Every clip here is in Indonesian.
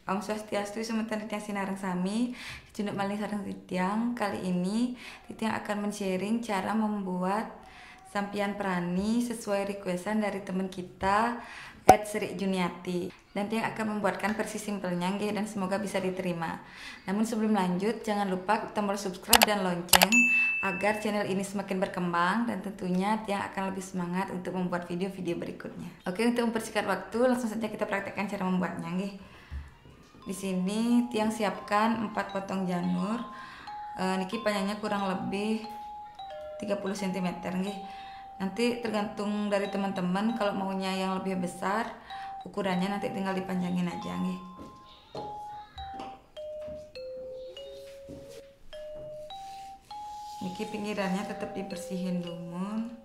Om Swastiastu, semetan Titiang Sinareng Sami, Cunduk Maling Sareng Titiang. Kali ini Titiang akan men-sharing cara membuat sampian perani sesuai requestan dari teman kita Sri Juniati. Dan Tiang akan membuatkan versi simpelnya dan semoga bisa diterima. Namun sebelum lanjut, jangan lupa tombol subscribe dan lonceng agar channel ini semakin berkembang dan tentunya Tiang akan lebih semangat untuk membuat video-video berikutnya. Oke, untuk mempersingkat waktu, langsung saja kita praktekkan cara membuatnya. Di sini Tiang siapkan 4 potong janur. Niki panjangnya kurang lebih 30 cm nggih. Nanti tergantung dari teman-teman, kalau maunya yang lebih besar ukurannya nanti tinggal dipanjangin aja nggih. Niki pinggirannya tetap dibersihin dulu.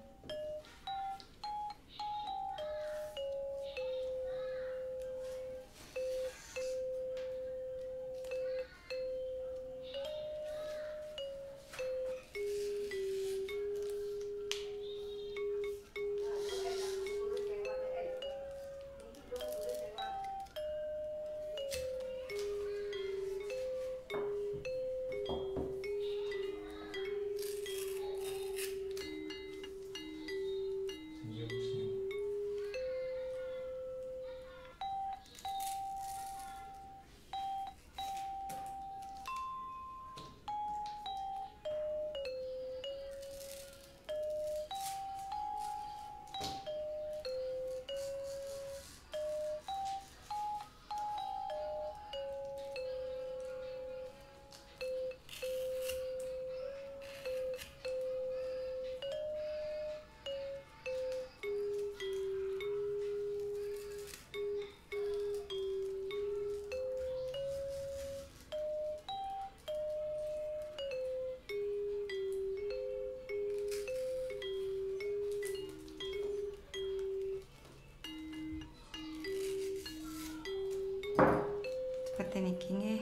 Seperti niki nggih.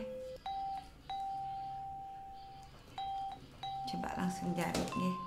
Coba langsung jarit nggih.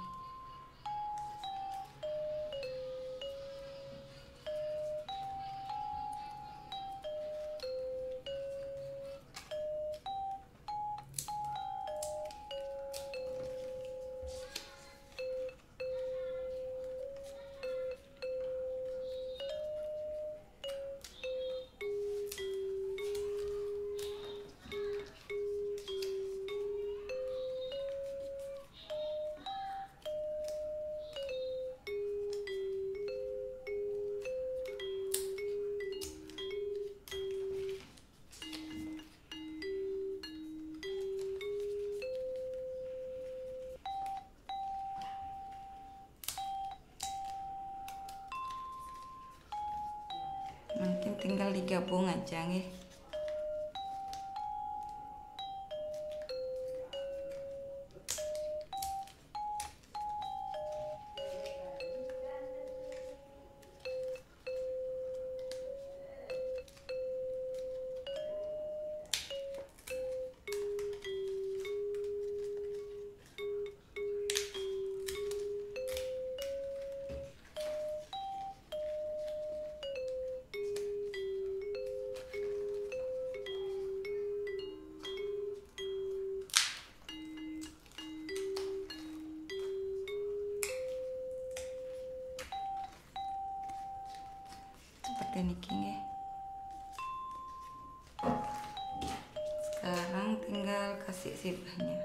Mungkin tinggal digabung aja nggih. Seperti niki nggih. Sekarang tinggal kasih sibahnya.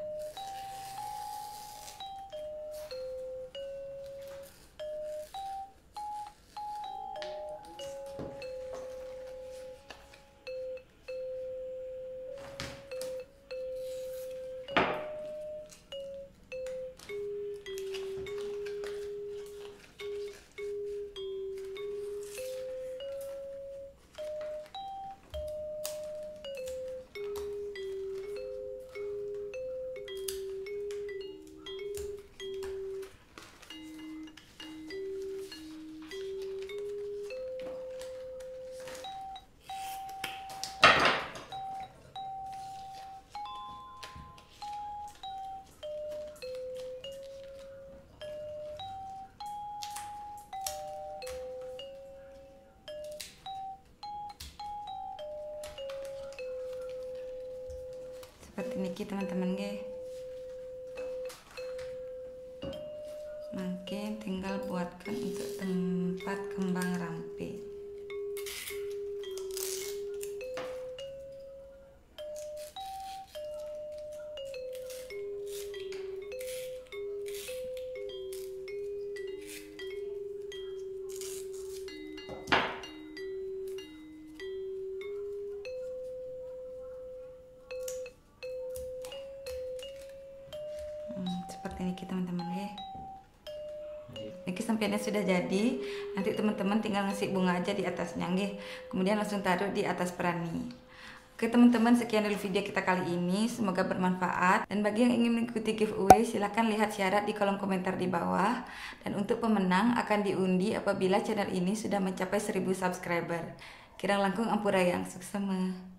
seperti niki teman-teman ge. Makin tinggal buatkan untuk tempat kembang rampe. Seperti ini teman-teman ya. Niki sampainya sudah jadi, nanti teman-teman tinggal ngasih bunga aja di atasnya nggih. Kemudian langsung taruh di atas perani. Oke teman-teman, sekian dulu video kita kali ini, semoga bermanfaat. Dan bagi yang ingin mengikuti giveaway, silahkan lihat syarat di kolom komentar di bawah. Dan untuk pemenang akan diundi apabila channel ini sudah mencapai 1000 subscriber. Kirang langkung ampura yang suksema.